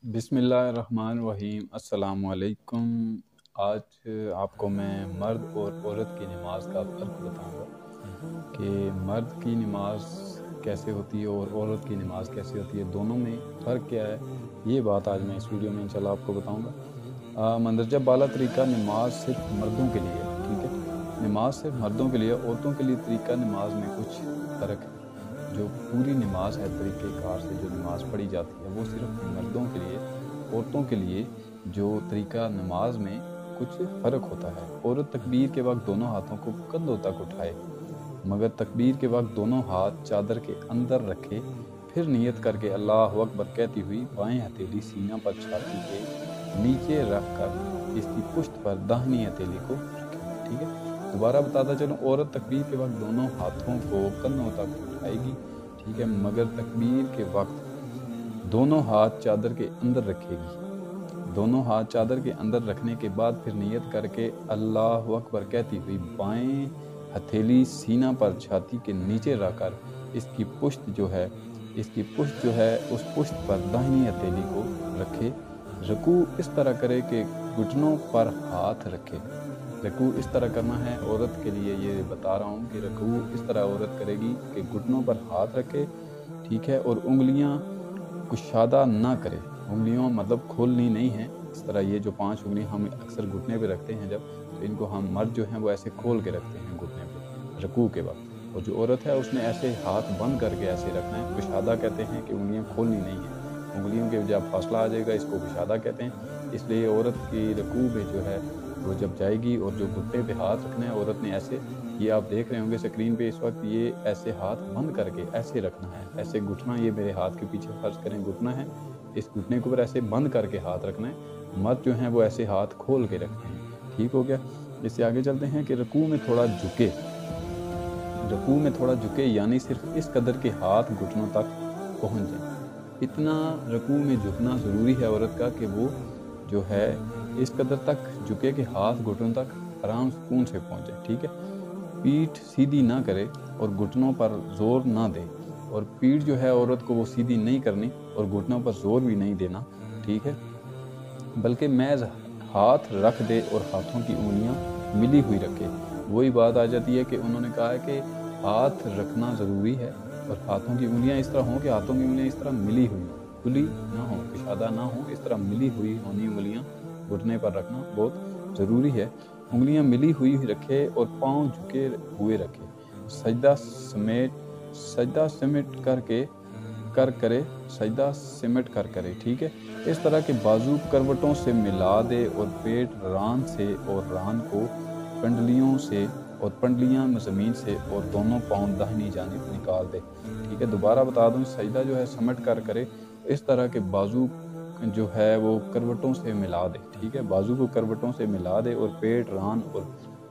बिस्मिल्लाहिर्रहमानिर्रहीम। अस्सलामुअलैकुम। आज आपको मैं मर्द और औरत की नमाज का फ़र्क बताऊंगा कि मर्द की नमाज कैसे होती है और औरत की नमाज कैसे होती है, दोनों में फ़र्क क्या है। ये बात आज मैं इस वीडियो में इंशाल्लाह आपको बताऊंगा। मंदरजा बाला तरीका नमाज सिर्फ मर्दों के लिए है, ठीक है। नमाज सिर्फ मर्दों के लिए, औरतों के लिए तरीका नमाज में कुछ फ़र्क है। जो पूरी नमाज है तरीक़ेकार से जो नमाज पढ़ी जाती है वो सिर्फ मर्दों के लिए। औरतों के लिए जो तरीका नमाज में कुछ फ़र्क होता है। औरत तकबीर के वक्त दोनों हाथों को कंधों तक उठाए, मगर तकबीर के वक्त दोनों हाथ चादर के अंदर रखे, फिर नियत करके अल्लाह अकबर कहती हुई बाएं हथेली सीना पर छाती के नीचे रख कर इसकी पुश्त पर दाहिनी हथेली को रखे, ठीक है। दोबारा बताता चलूँ, औरत तकबीर के वक्त दोनों हाथों को कंधों तक उठाएगी, ठीक है, मगर तकबीर के वक्त दोनों हाथ चादर के अंदर रखेगी। दोनों हाथ चादर के अंदर रखने के बाद फिर नियत करके अल्लाह अकबर कहती हुई बाएं हथेली सीना पर छाती के नीचे रखकर इसकी पुश्त जो है उस पुश्त पर दाहिनी हथेली को रखे। रकू इस तरह करे कि घुटनों पर हाथ रखे। रकू इस तरह करना है औरत के लिए, ये बता रहा हूँ कि रकू इस तरह औरत करेगी कि घुटनों पर हाथ रखे, ठीक है, और उंगलियां कुशादा ना करे। उंगलियों मतलब खोलनी नहीं है। इस तरह ये जो 5 उंगलियां हम अक्सर घुटने पे रखते हैं जब, तो इनको हम मर्द जो हैं वो ऐसे खोल के रखते हैं घुटने पे रकू के वक्त, और जो औरत है उसने ऐसे हाथ बंद करके ऐसे रखना है। कुशादा कहते हैं कि उंगलियां खोलनी नहीं है। उंगलियों के जब फासला आ जाएगा इसको कुशादा कहते हैं। इसलिए औरत की रकू में जो है वो जब जाएगी और जो घुटने पे हाथ रखना है औरत ने ऐसे, ये आप देख रहे होंगे स्क्रीन पे इस वक्त, ये ऐसे हाथ बंद करके ऐसे रखना है। ऐसे घुटना, ये मेरे हाथ के पीछे फर्ज करें घुटना है, इस घुटने के ऊपर ऐसे बंद करके हाथ रखना है। मर्द जो हैं वो ऐसे हाथ खोल के रखते हैं, ठीक हो गया। इससे आगे चलते हैं कि रकू में थोड़ा झुके। रकू में थोड़ा झुके यानी सिर्फ इस कदर के हाथ घुटनों तक पहुँच जाए। इतना रकू में झुकना ज़रूरी है औरत का कि वो जो है इस कदर तक झुके कि हाथ घुटनों तक आराम सुकून से पहुँचे, ठीक है। पीठ सीधी ना करे और घुटनों पर जोर ना दे, और पीठ जो है औरत को वो सीधी नहीं करनी और घुटनों पर जोर भी नहीं देना, ठीक है, बल्कि महज हाथ रख दे और हाथों की उंगलियां मिली हुई रखे। वही बात आ जाती है कि उन्होंने कहा है कि हाथ रखना ज़रूरी है और हाथों की उंगलियां इस तरह हों कि हाथों की उंगलियां इस तरह मिली हुई हों, खुली ना हो, कुशादा ना हो, इस तरह मिली हुई होनी उंगलियां घुटने पर रखना बहुत ज़रूरी है। उंगलियां मिली हुई रखे और पाँव झुके हुए रखे। सजदा सिमट कर करे, ठीक है। इस तरह के बाजू करवटों से मिला दे और पेट रान से और रान को पंडलियों से और पंडलियां ज़मीन से और दोनों पाँव दाहिनी जानिब निकाल दे, ठीक है। दोबारा बता दूं, सजदा जो है समट कर करे। इस तरह के बाजू जो है वो करवटों से मिला दे, ठीक है। बाजू को करवटों से मिला दे और पेट रान और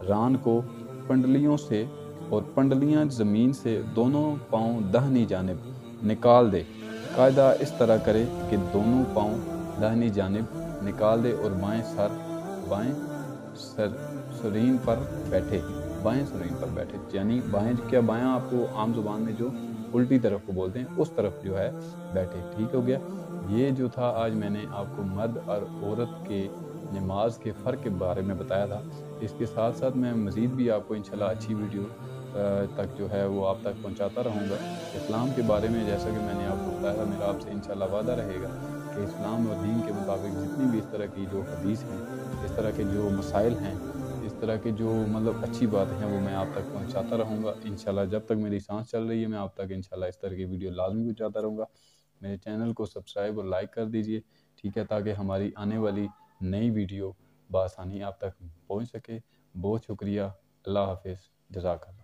रान को पंडलियों से और पंडलियां ज़मीन से दोनों पाँव दाहिनी जानिब निकाल दे। कायदा इस तरह करे कि दोनों पाँव दाहिनी जानिब निकाल दे और बाएं सर सुरीन पर बैठे। बाएं सुरीन पर बैठे यानी बायां आपको आम जुबान में जो उल्टी तरफ को बोलते हैं उस तरफ जो है बैठे, ठीक हो गया। ये जो था आज मैंने आपको मर्द और औरत के नमाज के फ़र्क के बारे में बताया था। इसके साथ साथ मैं मज़ीद भी आपको इंशाल्लाह अच्छी वीडियो तक जो है वो आप तक पहुंचाता रहूँगा। इस्लाम के बारे में जैसा कि मैंने आपको बताया था, मेरा आपसे इंशाल्लाह वादा रहेगा कि इस्लाम और दीन के मुताबिक जितनी भी इस तरह की जो हदीस हैं, इस तरह के जो मसाइल हैं, इस तरह के जो मतलब अच्छी बातें हैं वो मैं आप तक पहुंचाता रहूँगा इंशाल्लाह। जब तक मेरी सांस चल रही है मैं आप तक इंशाल्लाह इस तरह की वीडियो लाजमी पहुंचाता रहूँगा। मेरे चैनल को सब्सक्राइब और लाइक कर दीजिए, ठीक है, ताकि हमारी आने वाली नई वीडियो बआसानी आप तक पहुँच सके। बहुत शुक्रिया। अल्लाह हाफिज़। जज़ाकल्लाह।